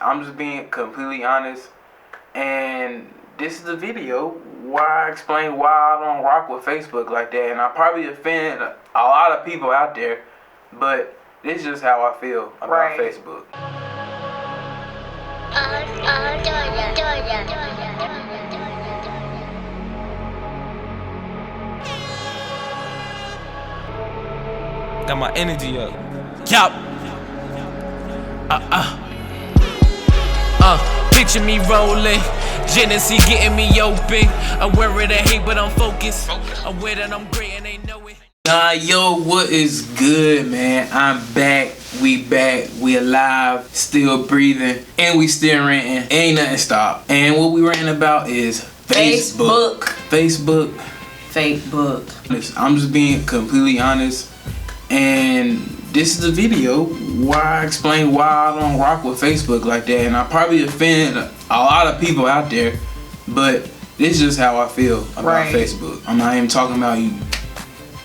I'm just being completely honest, and this is the video where I explain why I don't rock with Facebook like that, and I probably offend a lot of people out there, but this is just how I feel about Facebook. Got my energy up. Yup. Picture me rolling. Genesee getting me open. I'm aware of the hate, but I'm focused. Aware that I'm great and they know it. Yo, what is good, man? I'm back. We alive, still breathing, and we still ranting. Ain't nothing stopped. And what we ranting about is Facebook. I'm just being completely honest. And this is the video where I explain why I don't rock with Facebook like that, and I probably offend a lot of people out there, but this is just how I feel about Facebook. I'm not even talking about you.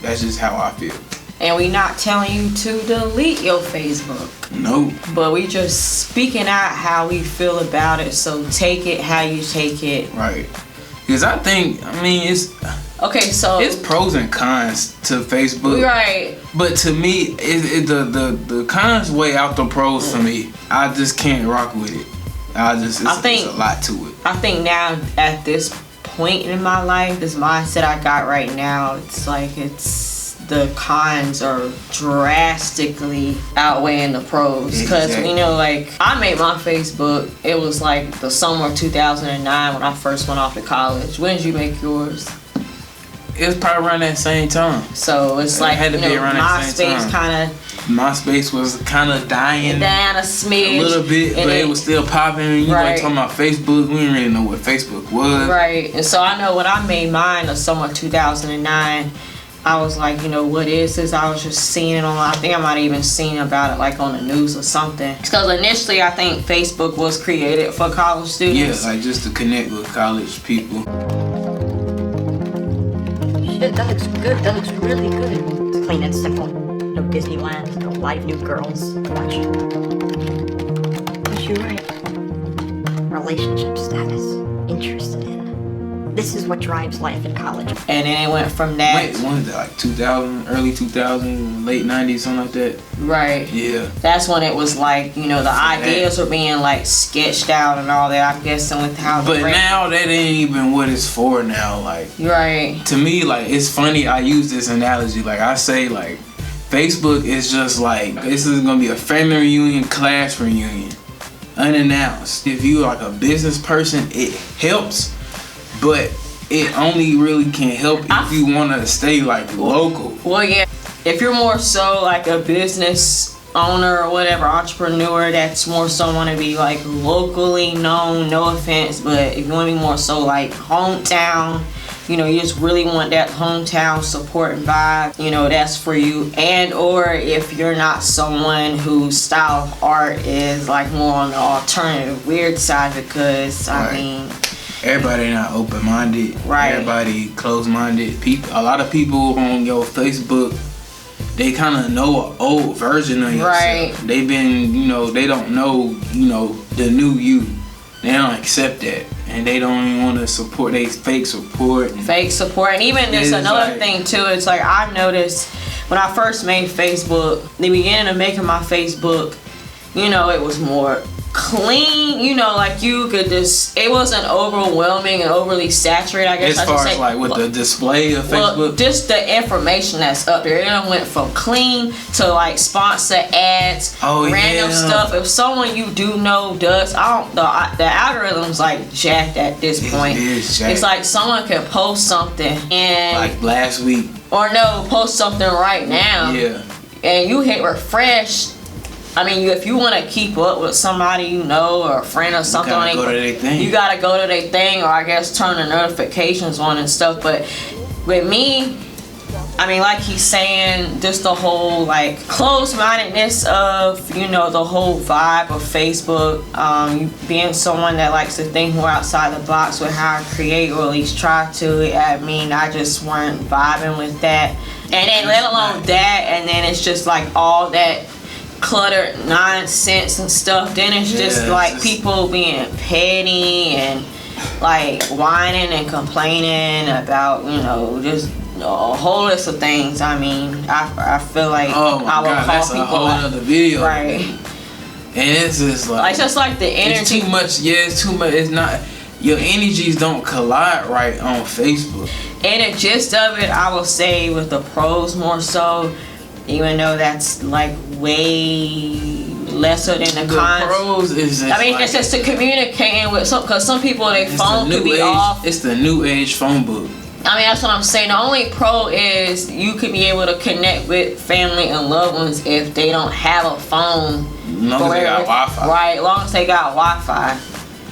That's just how I feel. And we not telling you to delete your Facebook. No. But we just speaking out how we feel about it, so take it how you take it. Right. Because I mean, it's... Okay, so it's pros and cons to Facebook. Right. But to me, the cons weigh out the pros for me. I just can't rock with it. It's a lot to it. I think now at this point in my life, this mindset I got right now, it's like the cons are drastically outweighing the pros. Because you know, like, I made my Facebook, it was like the summer of 2009 when I first went off to college. When did you make yours? It was probably around that same time. So it's like, had to be around that same time. MySpace was kind of dying down a smidge, a little bit, but it was still popping. You like talking about Facebook, we didn't really know what Facebook was. Right. And so I know when I made mine the summer of 2009, I was like, you know, what is this? I was just seeing it on, I think I might have even seen about it like on the news or something. Because initially I think Facebook was created for college students. Yeah, like just to connect with college people. That looks good. That looks really good. It's clean and simple. No Disneyland, no live new girls. Watch. But you're right. Relationship status. Interested in. This is what drives life in college. And then it went from that. Wait, when was that? Like 2000, early 2000s, late 90s, something like that? Right. Yeah. That's when it was like, you know, the ideas were being like sketched out and all that, I'm guessing, with how. But now that ain't even what it's for now. Like, right. To me, like, it's funny. I use this analogy. Like, I say, like, Facebook is just like, this is gonna be a family reunion, class reunion, unannounced. If you like a business person, it helps. But it only really can help if you want to stay like local. Well, yeah. If you're more so like a business owner or whatever, entrepreneur, that's more so want to be like locally known, no offense, but if you want to be more so like hometown, you know, you just really want that hometown support and vibe, you know, that's for you. And or if you're not someone whose style of art is like more on the alternative weird side, because I mean, everybody not open-minded. Right. Everybody closed-minded. A lot of people on your Facebook, they kind of know an old version of yourself. Right. They've been, you know, they don't know, you know, the new you. They don't accept that. And they don't even want to support. They fake support. And even there's another thing too. It's like I noticed when I first made Facebook, the beginning of making my Facebook, you know, it was more clean, you know, like you could just, it wasn't overwhelming and overly saturated, I guess. As far as like with the display of Facebook? Well, just the information that's up there. It went from clean to like sponsor ads, random stuff. If someone you do know does, the algorithm's like jacked at this point. It is jacked. It's like someone can post something and like last week. Or no, post something right now. Yeah. And you hit refresh. I mean, if you want to keep up with somebody you know or a friend or something, you gotta go to their thing, or I guess turn the notifications on and stuff. But with me, I mean, like he's saying, just the whole like closed-mindedness of, you know, the whole vibe of Facebook, being someone that likes to think more outside the box with how I create, or at least try to. I mean, I just weren't vibing with that. And then let alone that, and then it's just like all that cluttered nonsense and stuff, then it's just like people being petty and like whining and complaining about, you know, just a whole list of things. I mean, I feel like oh my God, that's a whole other video, right? And it's just like it's just like the energy. It's too much. Yeah, it's too much. It's not. Your energies don't collide right on Facebook. And the gist of it, I will say, with the pros more so, even though that's like way lesser than the cons. Pros is just, I mean, like, it's just to communicating with because some people their phone could be age, off. It's the new age phone book. I mean, that's what I'm saying. The only pro is you could be able to connect with family and loved ones if they don't have a phone. As long as they got Wi-Fi. Right, as long as they got Wi-Fi.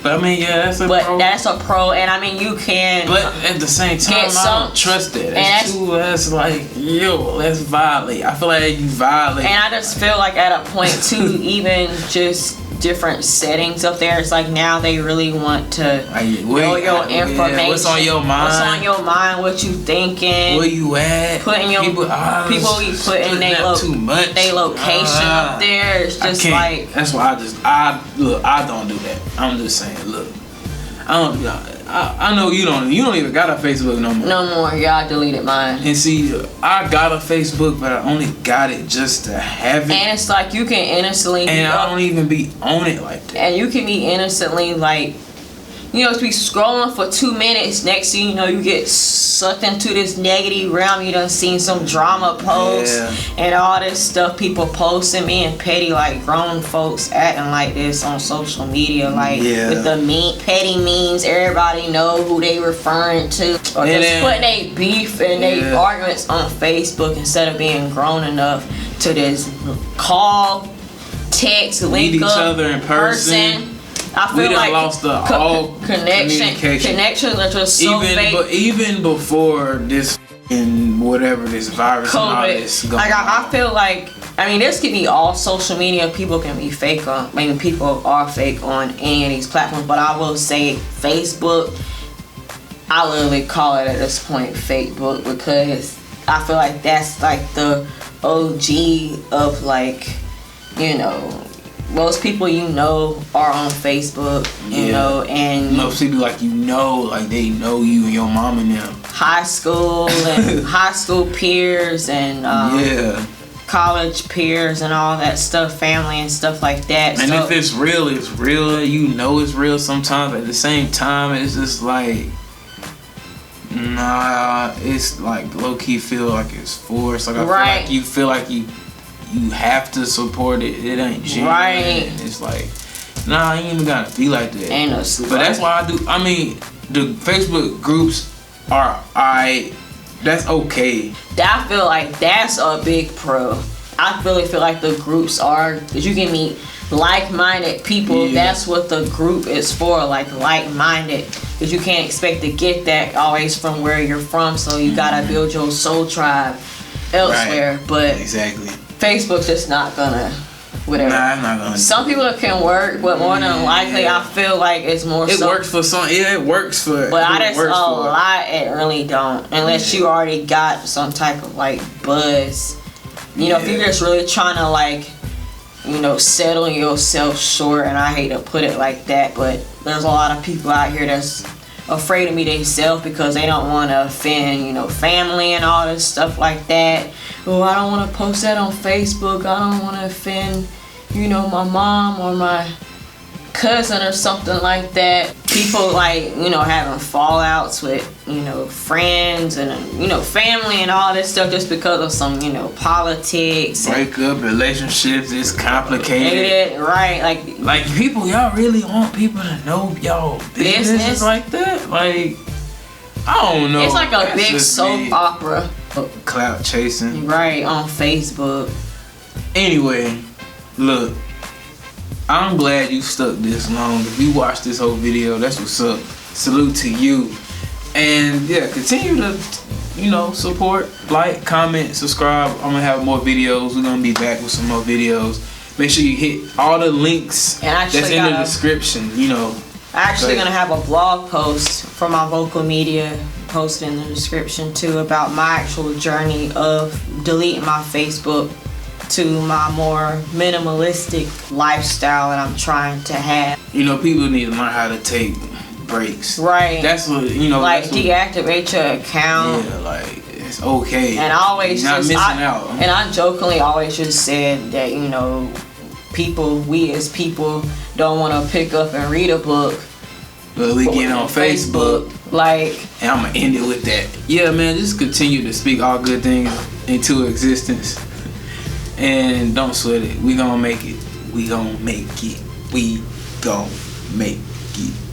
But I mean, yeah, that's a pro. But that's a pro, and I mean, you can. But at the same time, I don't trust it. That's like, yo, let's violate. I feel like you violate. And I just feel like at a point too, even just different settings up there, it's like now they really want to know your information. Yeah, what's on your mind? What's on your mind? What you thinking? Where you at? Putting your people be putting their location up there. It's just like that's why I don't do that. I'm just saying, look, I know you don't even got a Facebook no more. No more. Yeah, I deleted mine. And see, I got a Facebook, but I only got it just to have it. And it's like you can innocently. And I don't even be on it like that. And you can be innocently like, you know, to be scrolling for 2 minutes. Next thing you know, you get sucked into this negative realm. You done seen some drama posts and all this stuff people posting, being petty, like grown folks acting like this on social media, like with the petty memes. Everybody know who they referring to, or just putting a beef and they arguments on Facebook instead of being grown enough to just call, text, link meet each up, other in person. I feel we like lost all connections are just so fake. But even before this and whatever this virus COVID, and all this going like I feel like, I mean, this could be all social media. People can be fake on. I mean, people are fake on any of these platforms. But I will say Facebook, I literally call it at this point Facebook, because I feel like that's like the OG of, like, you know, most people you know are on Facebook, you know, and most people like they know you and your mom and them. High school and high school peers and college peers and all that stuff, family and stuff like that. And if it's real, it's real. You know it's real sometimes. At the same time, it's just like, nah, it's like low key feel like it's forced. Like I feel like you feel like you have to support it. It ain't genuine. Right. It's like, nah, I ain't even gotta be like that. Ain't no but that's why I do. I mean, the Facebook groups are that's okay. I feel like that's a big pro. I really feel like the groups are, because you can meet like-minded people. That's what the group is for, like like-minded. Because you can't expect to get that always from where you're from. So you gotta build your soul tribe elsewhere. Right. But exactly. Facebook's just not gonna, whatever. Nah, it's not gonna. Some people can work, but more than likely, I feel like it's more. It works for some. Yeah, it works for. But I just lot it really don't, unless you already got some type of like buzz. You know, if you're just really trying to like, you know, settle yourself short, and I hate to put it like that, but there's a lot of people out here that's afraid of me themselves because they don't want to offend, you know, family and all this stuff like that. Oh, I don't want to post that on Facebook. I don't want to offend, you know, my mom or my cousin or something like that. People like, you know, having fallouts with, you know, friends and, you know, family and all this stuff just because of some, you know, politics. Breakup, relationships, it's complicated. Right, like people, y'all really want people to know y'all business like that? Like, I don't know. It's like a big soap opera. Clout chasing. Right, on Facebook. Anyway, look, I'm glad you stuck this long. If you watched this whole video, that's what's up. Salute to you. And yeah, continue to, you know, support, like, comment, subscribe. I'm gonna have more videos. We're gonna be back with some more videos. Make sure you hit all the links that's in the description, you know. I'm actually gonna have a blog post for my vocal media posted in the description too about my actual journey of deleting my Facebook to my more minimalistic lifestyle that I'm trying to have. You know, people need to learn how to take breaks. Right. That's what, you know. Like, that's what, deactivate your account. yeah, like, it's okay. And I always You're not missing out. And I jokingly always just said that, you know, we as people don't want to pick up and read a book. But we get on Facebook. Like, and I'm gonna end it with that. Yeah, man, just continue to speak all good things into existence. And don't sweat it. We gonna make it. We gonna make it. We gonna make it.